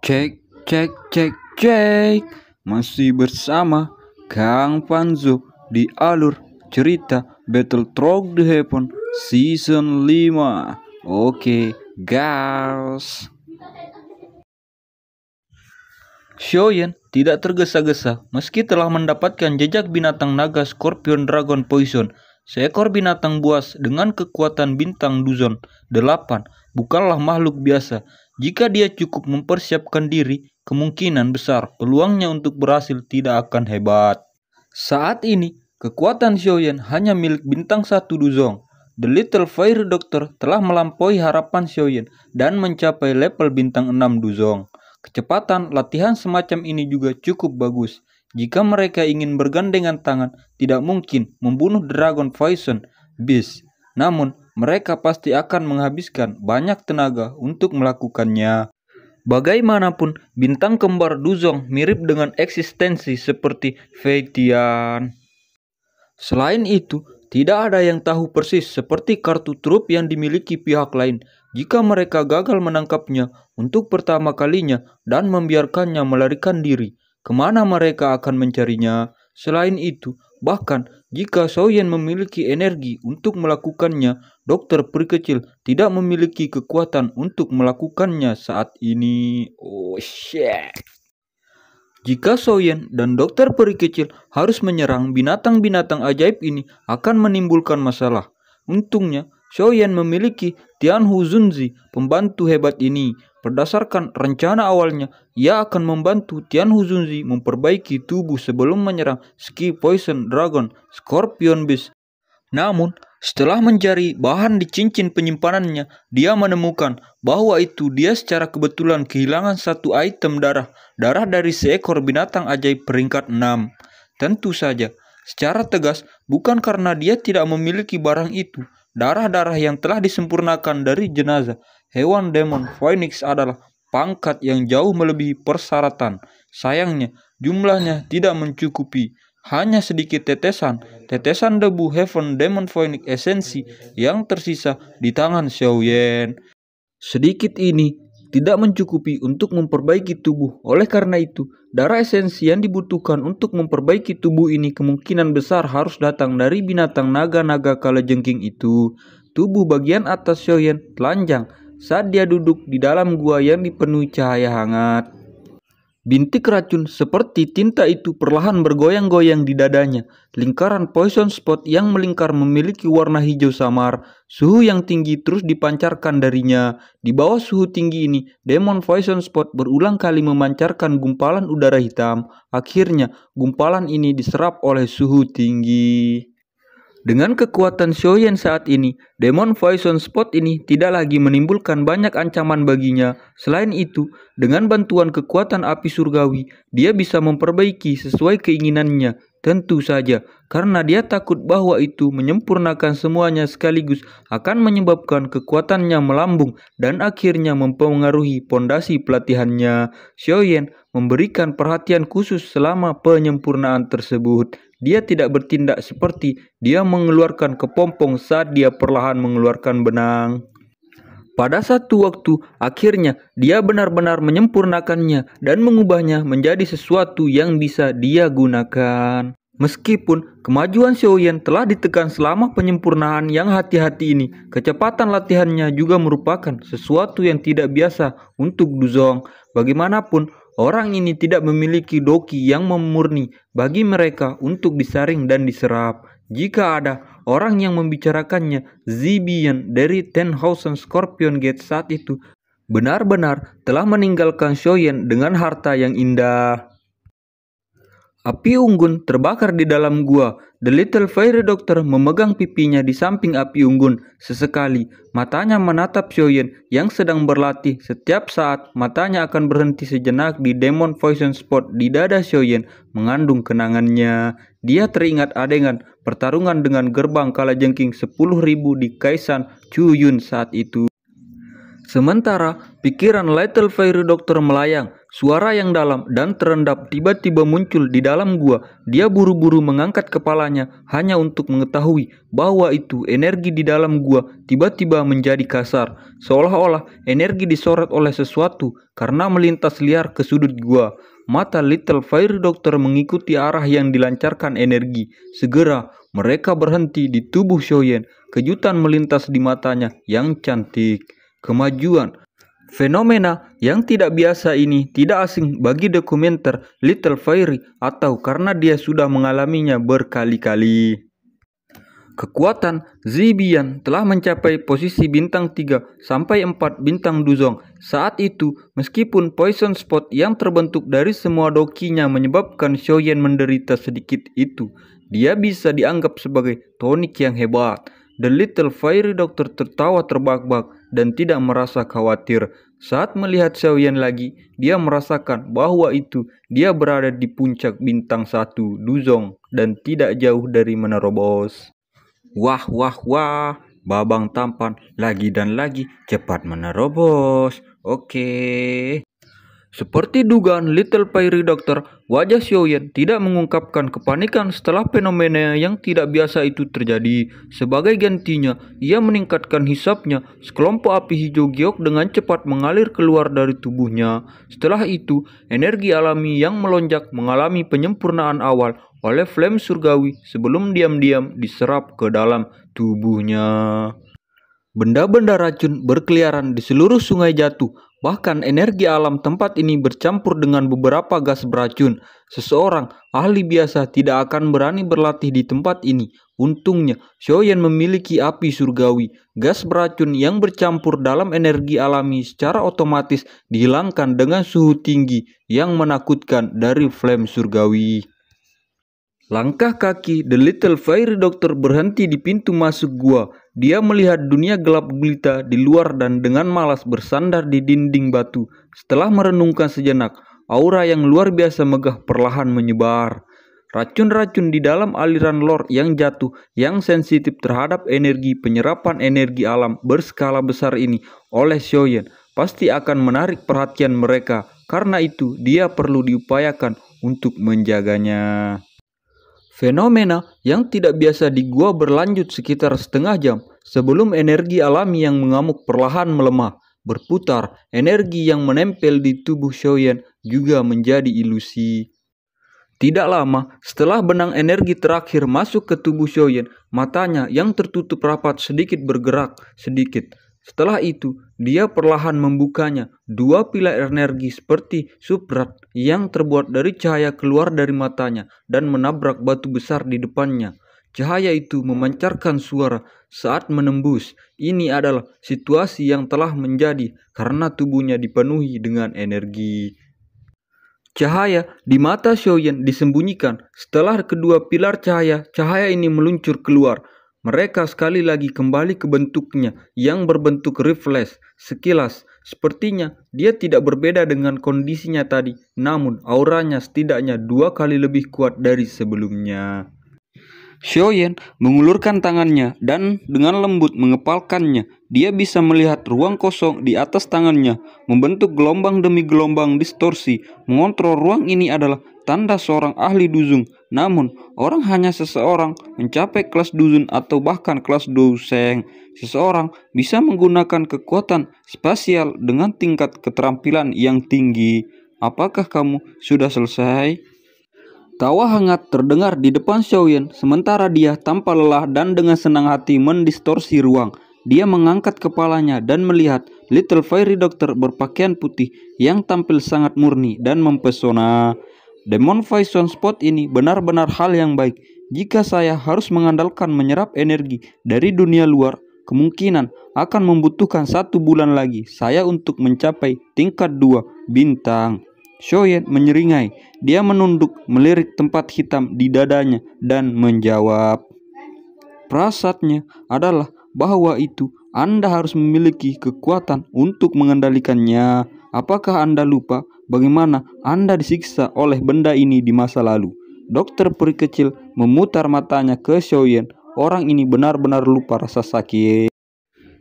Cek, cek, cek, cek. Masih bersama Kang Panzo di alur cerita Battle Through the Heaven Season 5. Oke, guys. Shoyen tidak tergesa-gesa meski telah mendapatkan jejak binatang naga Scorpion Dragon Poison. Seekor binatang buas dengan kekuatan bintang Duzon 8 bukanlah makhluk biasa. Jika dia cukup mempersiapkan diri, kemungkinan besar peluangnya untuk berhasil tidak akan hebat. Saat ini, kekuatan Shoyen hanya milik bintang 1 Duzong. The Little Fairy Doctor telah melampaui harapan Shoyen dan mencapai level bintang 6 Duzong. Kecepatan latihan semacam ini juga cukup bagus. Jika mereka ingin bergandengan tangan, tidak mungkin membunuh Dragon Poison Beast. Namun, mereka pasti akan menghabiskan banyak tenaga untuk melakukannya. Bagaimanapun, bintang kembar Duzong mirip dengan eksistensi seperti Feitian. Selain itu, tidak ada yang tahu persis seperti kartu truf yang dimiliki pihak lain. Jika mereka gagal menangkapnya untuk pertama kalinya dan membiarkannya melarikan diri, kemana mereka akan mencarinya? Selain itu, bahkan jika Shoyen memiliki energi untuk melakukannya, dokter peri kecil tidak memiliki kekuatan untuk melakukannya saat ini. Oh shit. Jika Shoyen dan dokter peri kecil harus menyerang binatang-binatang ajaib ini akan menimbulkan masalah. Untungnya, Shoyen memiliki Tianhu Zunzi, pembantu hebat ini. Berdasarkan rencana awalnya, ia akan membantu Tianhu Zunzi memperbaiki tubuh sebelum menyerang Ski Poison Dragon Scorpion Beast. Namun, setelah mencari bahan di cincin penyimpanannya, dia menemukan bahwa itu dia secara kebetulan kehilangan satu item darah dari seekor binatang ajaib peringkat 6. Tentu saja, secara tegas bukan karena dia tidak memiliki barang itu. Darah yang telah disempurnakan dari jenazah hewan Demon Phoenix adalah pangkat yang jauh melebihi persyaratan. Sayangnya, jumlahnya tidak mencukupi. Hanya sedikit tetesan debu Heaven Demon Phoenix esensi yang tersisa di tangan Shoyen. Sedikit ini tidak mencukupi untuk memperbaiki tubuh. Oleh karena itu, darah esensi yang dibutuhkan untuk memperbaiki tubuh ini kemungkinan besar harus datang dari binatang naga-naga kalajengking itu. Tubuh bagian atas Shoyen telanjang saat dia duduk di dalam gua yang dipenuhi cahaya hangat. Bintik racun seperti tinta itu perlahan bergoyang-goyang di dadanya. Lingkaran poison spot yang melingkar memiliki warna hijau samar. Suhu yang tinggi terus dipancarkan darinya. Di bawah suhu tinggi ini, Demon Poison Spot berulang kali memancarkan gumpalan udara hitam. Akhirnya, gumpalan ini diserap oleh suhu tinggi. Dengan kekuatan Shoyen saat ini, Demon Poison Spot ini tidak lagi menimbulkan banyak ancaman baginya. Selain itu, dengan bantuan kekuatan api surgawi, dia bisa memperbaiki sesuai keinginannya. Tentu saja, karena dia takut bahwa itu menyempurnakan semuanya sekaligus akan menyebabkan kekuatannya melambung dan akhirnya mempengaruhi pondasi pelatihannya. Shoyen memberikan perhatian khusus selama penyempurnaan tersebut. Dia tidak bertindak seperti dia mengeluarkan kepompong saat dia perlahan mengeluarkan benang. Pada satu waktu, akhirnya dia benar-benar menyempurnakannya dan mengubahnya menjadi sesuatu yang bisa dia gunakan. Meskipun kemajuan Shoyen telah ditekan selama penyempurnaan yang hati-hati ini, kecepatan latihannya juga merupakan sesuatu yang tidak biasa untuk Duzong. Bagaimanapun, orang ini tidak memiliki doki yang memurni bagi mereka untuk disaring dan diserap. Jika ada orang yang membicarakannya, Zibian dari Tenhausen Scorpion Gate saat itu benar-benar telah meninggalkan Shoyen dengan harta yang indah. Api unggun terbakar di dalam gua. The Little Fairy Doctor memegang pipinya di samping api unggun. Sesekali, matanya menatap Shoyen yang sedang berlatih. Setiap saat, matanya akan berhenti sejenak di Demon Poison Spot di dada Shoyen, mengandung kenangannya. Dia teringat adegan pertarungan dengan gerbang kalajengking 10.000 di Kaisan Chuyun saat itu. Sementara pikiran Little Fairy Doctor melayang Suara yang dalam dan terendap tiba-tiba muncul di dalam gua. Dia buru-buru mengangkat kepalanya hanya untuk mengetahui bahwa itu energi di dalam gua tiba-tiba menjadi kasar. Seolah-olah energi disorot oleh sesuatu karena melintas liar ke sudut gua. Mata Little Fairy Doctor mengikuti arah yang dilancarkan energi. Segera mereka berhenti di tubuh Xiaoyan. Kejutan melintas di matanya yang cantik. Kemajuan. Fenomena yang tidak biasa ini tidak asing bagi dokumenter Little Fairy atau karena dia sudah mengalaminya berkali-kali. Kekuatan Zibian telah mencapai posisi bintang 3 sampai 4 bintang Duzong. Saat itu, meskipun poison spot yang terbentuk dari semua dokinya menyebabkan Xiaoyan menderita sedikit itu, dia bisa dianggap sebagai tonik yang hebat. The Little Fairy Doctor tertawa terbahak-bahak dan tidak merasa khawatir. Saat melihat Xiaoyan lagi, dia merasakan bahwa itu dia berada di puncak bintang 1 Duzong dan tidak jauh dari menerobos. Wah, wah, wah, babang tampan lagi dan lagi cepat menerobos. Oke. Seperti dugaan Little Fairy Doctor, wajah Xiaoyan tidak mengungkapkan kepanikan setelah fenomena yang tidak biasa itu terjadi. Sebagai gantinya, ia meningkatkan hisapnya. Sekelompok api hijau giok dengan cepat mengalir keluar dari tubuhnya. Setelah itu, energi alami yang melonjak mengalami penyempurnaan awal oleh flame surgawi sebelum diam-diam diserap ke dalam tubuhnya. Benda-benda racun berkeliaran di seluruh sungai jatuh. Bahkan energi alam tempat ini bercampur dengan beberapa gas beracun. Seseorang ahli biasa tidak akan berani berlatih di tempat ini. Untungnya, Xiaoyan memiliki api surgawi. Gas beracun yang bercampur dalam energi alami secara otomatis dihilangkan dengan suhu tinggi yang menakutkan dari flame surgawi. Langkah kaki The Little Fairy Doctor berhenti di pintu masuk gua. Dia melihat dunia gelap gulita di luar dan dengan malas bersandar di dinding batu. Setelah merenungkan sejenak, aura yang luar biasa megah perlahan menyebar. Racun-racun di dalam aliran lore yang jatuh, yang sensitif terhadap energi penyerapan energi alam berskala besar ini oleh Xiaoyan pasti akan menarik perhatian mereka. Karena itu, dia perlu diupayakan untuk menjaganya. Fenomena yang tidak biasa di gua berlanjut sekitar setengah jam sebelum energi alami yang mengamuk perlahan melemah. Berputar, energi yang menempel di tubuh Xiaoyan juga menjadi ilusi. Tidak lama setelah benang energi terakhir masuk ke tubuh Xiaoyan, matanya yang tertutup rapat sedikit bergerak sedikit. Setelah itu, dia perlahan membukanya. Dua pilar energi seperti subrat yang terbuat dari cahaya keluar dari matanya dan menabrak batu besar di depannya. Cahaya itu memancarkan suara saat menembus. Ini adalah situasi yang telah menjadi karena tubuhnya dipenuhi dengan energi. Cahaya di mata Xiaoyan disembunyikan. Setelah kedua pilar cahaya ini meluncur keluar. Mereka sekali lagi kembali ke bentuknya yang berbentuk reflex. Sekilas, sepertinya dia tidak berbeda dengan kondisinya tadi, namun auranya setidaknya 2 kali lebih kuat dari sebelumnya. Xiaoyan mengulurkan tangannya dan dengan lembut mengepalkannya. Dia bisa melihat ruang kosong di atas tangannya, membentuk gelombang demi gelombang distorsi. Mengontrol ruang ini adalah tanda seorang ahli duzung. Namun, orang hanya seseorang mencapai kelas duzun atau bahkan kelas doseng. Seseorang bisa menggunakan kekuatan spasial dengan tingkat keterampilan yang tinggi. Apakah kamu sudah selesai? Tawa hangat terdengar di depan Xiaoyan, sementara dia tanpa lelah dan dengan senang hati mendistorsi ruang. Dia mengangkat kepalanya dan melihat Little Fairy Doctor berpakaian putih yang tampil sangat murni dan mempesona. Demon Poison Spot ini benar-benar hal yang baik. Jika saya harus mengandalkan menyerap energi dari dunia luar, kemungkinan akan membutuhkan 1 bulan lagi saya untuk mencapai tingkat 2 bintang. Xiaoyan menyeringai. Dia menunduk melirik tempat hitam di dadanya dan menjawab. Prasatnya adalah bahwa itu Anda harus memiliki kekuatan untuk mengendalikannya. Apakah Anda lupa bagaimana Anda disiksa oleh benda ini di masa lalu? Dokter peri kecil memutar matanya ke Xiaoyan. Orang ini benar-benar lupa rasa sakit.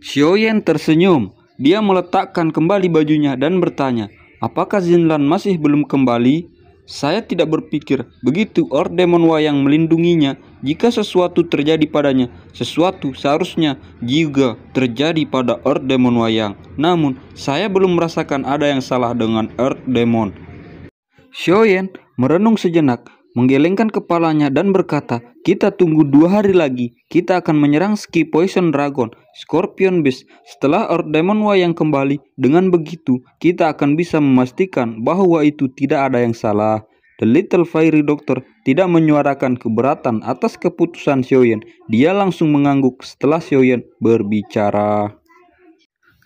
Xiaoyan tersenyum. Dia meletakkan kembali bajunya dan bertanya, Apakah Zinlan masih belum kembali? Saya tidak berpikir begitu Demon Wayang melindunginya. Jika sesuatu terjadi padanya, sesuatu seharusnya juga terjadi pada Demon Wayang. Namun, saya belum merasakan ada yang salah dengan Demon. Xiaoyan merenung sejenak, menggelengkan kepalanya dan berkata, kita tunggu 2 hari lagi. Kita akan menyerang Ski Poison Dragon, Scorpion Beast. Setelah Demon Wayang kembali, dengan begitu kita akan bisa memastikan bahwa itu tidak ada yang salah. The Little Fairy Doctor tidak menyuarakan keberatan atas keputusan Xiaoyan. Dia langsung mengangguk setelah Xiaoyan berbicara.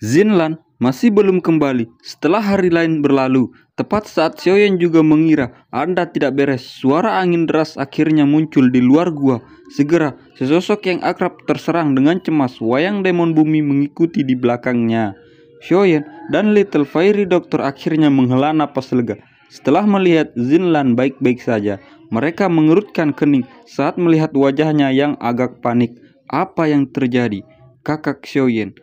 Zinlan masih belum kembali. Setelah hari lain berlalu, tepat saat Xiaoyan juga mengira Anda tidak beres, suara angin deras akhirnya muncul di luar gua. Segera, sesosok yang akrab terserang dengan cemas. Wayang Demon Bumi mengikuti di belakangnya. Xiaoyan dan Little Fairy Doctor akhirnya menghela napas lega. Setelah melihat Zinlan baik-baik saja, mereka mengerutkan kening saat melihat wajahnya yang agak panik. Apa yang terjadi? Kakak Xiaoyan.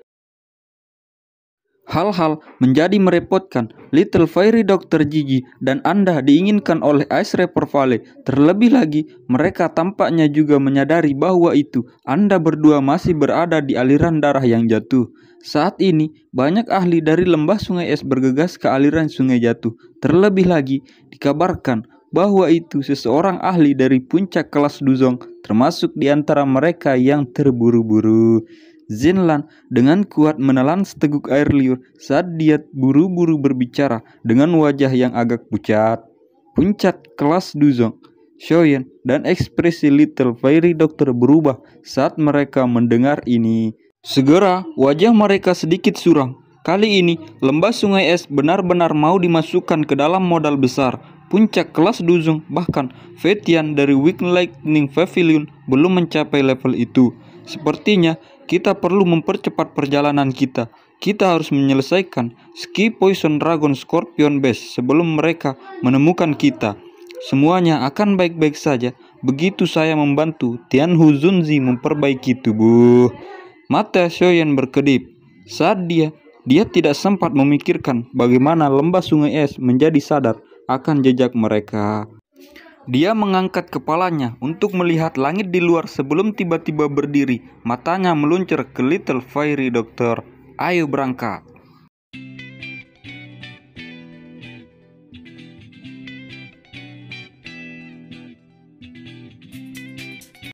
Hal-hal menjadi merepotkan. Little Fairy Doctor Gigi dan Anda diinginkan oleh Ice River Valley. Terlebih lagi, mereka tampaknya juga menyadari bahwa itu Anda berdua masih berada di aliran darah yang jatuh. Saat ini, banyak ahli dari lembah sungai es bergegas ke aliran sungai jatuh. Terlebih lagi, dikabarkan bahwa itu seseorang ahli dari puncak kelas Duzong, termasuk di antara mereka yang terburu-buru. Zinlan dengan kuat menelan seteguk air liur saat dia buru-buru berbicara dengan wajah yang agak pucat. Puncak kelas Duzong, Xiaoyan, dan ekspresi Little Fairy Doctor berubah saat mereka mendengar ini. Segera wajah mereka sedikit suram. Kali ini lembah sungai es benar-benar mau dimasukkan ke dalam modal besar. Puncak kelas Duzong, bahkan Fetian dari Weak Lightning Pavilion belum mencapai level itu. Sepertinya kita perlu mempercepat perjalanan kita. Kita harus menyelesaikan Ski Poison Dragon Scorpion Beast sebelum mereka menemukan kita. Semuanya akan baik-baik saja begitu saya membantu Tianhu Zunzi memperbaiki tubuh. Mata Xiaoyan berkedip saat dia tidak sempat memikirkan bagaimana lembah sungai es menjadi sadar akan jejak mereka. Dia mengangkat kepalanya untuk melihat langit di luar sebelum tiba-tiba berdiri. Matanya meluncur ke Little Fairy Doctor. Ayo berangkat.